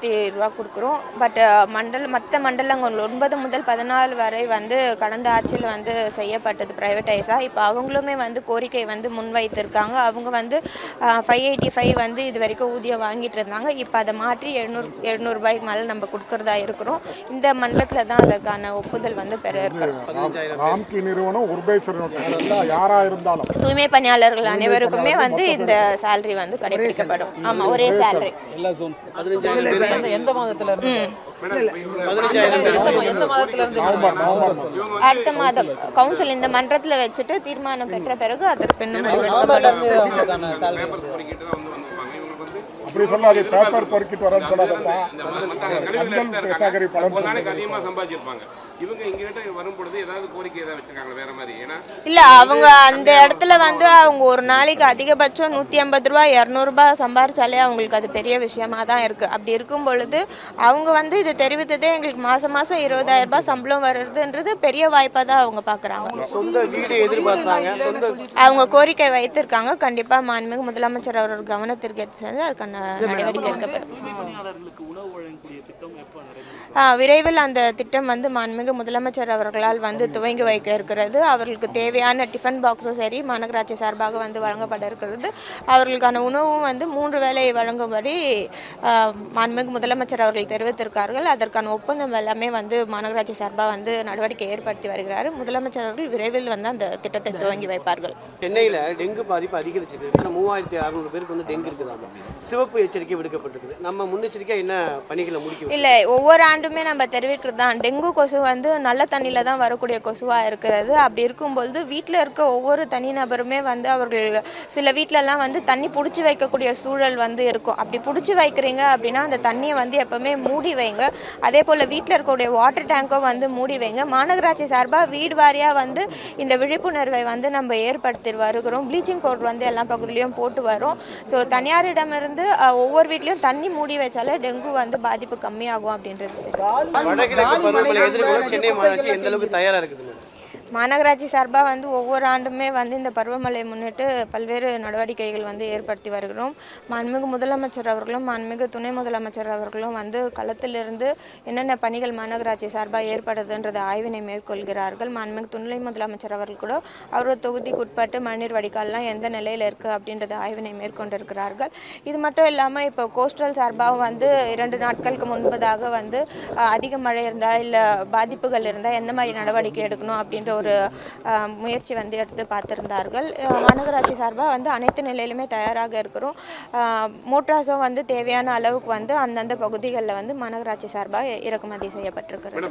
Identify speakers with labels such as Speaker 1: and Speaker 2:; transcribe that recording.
Speaker 1: ரூபா கொடுக்குறோம். பட் மற்ற மண்டலங்கள் 9 முதல் 14 வரை வந்து கடந்த ஆட்சியில் வந்து செய்யப்பட்டது ப்ரைவேட்டைஸாக. இப்போ அவங்களுமே வந்து கோரிக்கை வந்து முன்வைத்திருக்காங்க. அவங்க வந்து 585 வந்து இது வரைக்கும் ஊதியம் வாங்கிட்டு இருந்தாங்க. இப்போ அதை மாற்றி 700 ரூபாய்க்கு மேலே நம்ம கொடுக்கறதா இருக்கிறோம். இந்த மண்டலத்தில் தான் அதற்கான ஒப்புதல் வந்து பெற இருக்கிறோம். தூய்மை பணியாளர்கள் அனைவருக்குமே வந்து இந்த சேலரி வந்து கடைபிடிக்கப்படும். ஆமாம், ஒரே சேலரி.
Speaker 2: எந்த மாதத்துல இருந்து
Speaker 1: அடுத்த மாதம் கவுன்சில் இந்த மன்றத்தில் வச்சுட்டு தீர்மானம் பெற்ற பிறகு அதற்கு
Speaker 3: அப்படி சொல்லாது பேப்பர் பொறுக்கிட்டு வரேன்னு சொல்லாதப்பா.
Speaker 1: இல்ல, அவங்க அந்த இடத்துல வந்து அவங்க ஒரு நாளைக்கு அதிகபட்சம் 150 ரூபா 200 ரூபாய் சம்பாரிச்சாலே அவங்களுக்கு அது பெரிய விஷயமா தான் இருக்கு. அப்படி இருக்கும் பொழுது அவங்க வந்து இது தெரிவித்ததே எங்களுக்கு மாசம் 20,000 ரூபாய் சம்பளம் வருதுன்றது பெரிய வாய்ப்பா தான் அவங்க பாக்குறாங்க. அவங்க கோரிக்கை வைத்திருக்காங்க. கண்டிப்பா மாண்புமிகு முதலமைச்சர் அவர்கள் கவனத்திற்கு எடுத்து சென்று அதுக்கான நடவடிக்கை எடுக்கப்படும். விரைவில் அந்த திட்டம் வந்து மாண்புமிகு முதலமைச்சர் அவர்களால் வந்து துவங்கி வைக்க இருக்கிறது. அவர்களுக்கு தேவையான டிஃபன் பாக்ஸும் சரி மாநகராட்சி சார்பாக வந்து வழங்கப்பட இருக்கிறது. அவர்களுக்கான உணவும் வந்து 3 வேளை வழங்கும்படி மாண்புமிகு முதலமைச்சர் அவர்கள் தெரிவித்திருக்கார்கள். அதற்கான ஒப்பந்தம் எல்லாமே வந்து மாநகராட்சி சார்பாக வந்து நடவடிக்கை ஏற்படுத்தி வருகிறார். முதலமைச்சர் அவர்கள் விரைவில் வந்து அந்த திட்டத்தை துவங்கி வைப்பார்கள்.
Speaker 4: சென்னையில் டெங்கு பாதிப்பு அதிகரிச்சிருக்கு. 3600 பேருக்கு வந்து டெங்கு இருக்குதாமா. சிவப்பு எச்சரிக்கை விடுக்கப்பட்டிருக்குது. நம்ம முன்னெச்சரிக்கையாக என்ன பணிகளை முடிக்க
Speaker 1: இல்லை, ஒவ்வொரு ஆண்டுமே நம்ம தெரிவிக்கிறது தான். டெங்கு கொசு வந்து நல்ல தண்ணியில் தான் வரக்கூடிய கொசுவாக இருக்கிறது. அப்படி இருக்கும்பொழுது வீட்டில் இருக்க ஒவ்வொரு தனிநபருமே வந்து அவர்கள் சில வீட்டிலலாம் வந்து தண்ணி பிடிச்சி வைக்கக்கூடிய சூழல் வந்து இருக்கும். அப்படி பிடிச்சி வைக்கிறீங்க அப்படின்னா அந்த தண்ணியை வந்து எப்போவுமே மூடி வைங்க. அதே போல் வீட்டில் இருக்கக்கூடிய வாட்டர் டேங்க்கும் வந்து மூடி வைங்க. மாநகராட்சி சார்பாக வீடு வாரியாக வந்து இந்த விழிப்புணர்வை வந்து நம்ம ஏற்படுத்தி வருகிறோம். ப்ளீச்சிங் பவுடர் வந்து எல்லா பகுதியிலையும் போட்டு வரோம். ஸோ தனியாரிடமிருந்து ஒவ்வொரு வீட்லையும் தண்ணி மூடி வச்சாலே டெங்கு வந்து பாதிப்பு கம்மியாகும் அப்படின்றது. மாநகராட்சி சார்பாக வந்து ஒவ்வொரு ஆண்டுமே வந்து இந்த பருவமழை முன்னிட்டு பல்வேறு நடவடிக்கைகள் வந்து ஏற்படுத்தி வருகிறோம். மாண்புமிகு முதலமைச்சர் அவர்களும் மாண்புமிகு துணை முதலமைச்சர் அவர்களும் வந்து களத்திலிருந்து என்னென்ன பணிகள் மாநகராட்சி சார்பாக ஏற்படுதுன்றதை ஆய்வினை மேற்கொள்கிறார்கள். மாண்புமிகு துணை முதலமைச்சர் அவர்கள் கூட அவரோட தொகுதிக்கு உட்பட்டு மழைநீர் வடிகால்லாம் எந்த நிலையில் இருக்குது அப்படின்றத ஆய்வினை மேற்கொண்டிருக்கிறார்கள். இது மட்டும் இல்லாமல் இப்போ கோஸ்டல் சார்பாக வந்து 2 நாட்களுக்கு முன்பதாக வந்து அதிக மழை இருந்தால் இல்லை பாதிப்புகள் இருந்தால் எந்த மாதிரி நடவடிக்கை எடுக்கணும் அப்படின்ற ஒரு முயற்சி வந்து எடுத்து பார்த்திருந்தார்கள். மாநகராட்சி சார்பாக வந்து அனைத்து நிலையிலுமே தயாராக இருக்கிறோம். மோட்டார்ஸும் வந்து தேவையான அளவுக்கு வந்து அந்தந்த பகுதிகளில் வந்து மாநகராட்சி சார்பாக இறக்குமதி செய்யப்பட்டிருக்கிறது.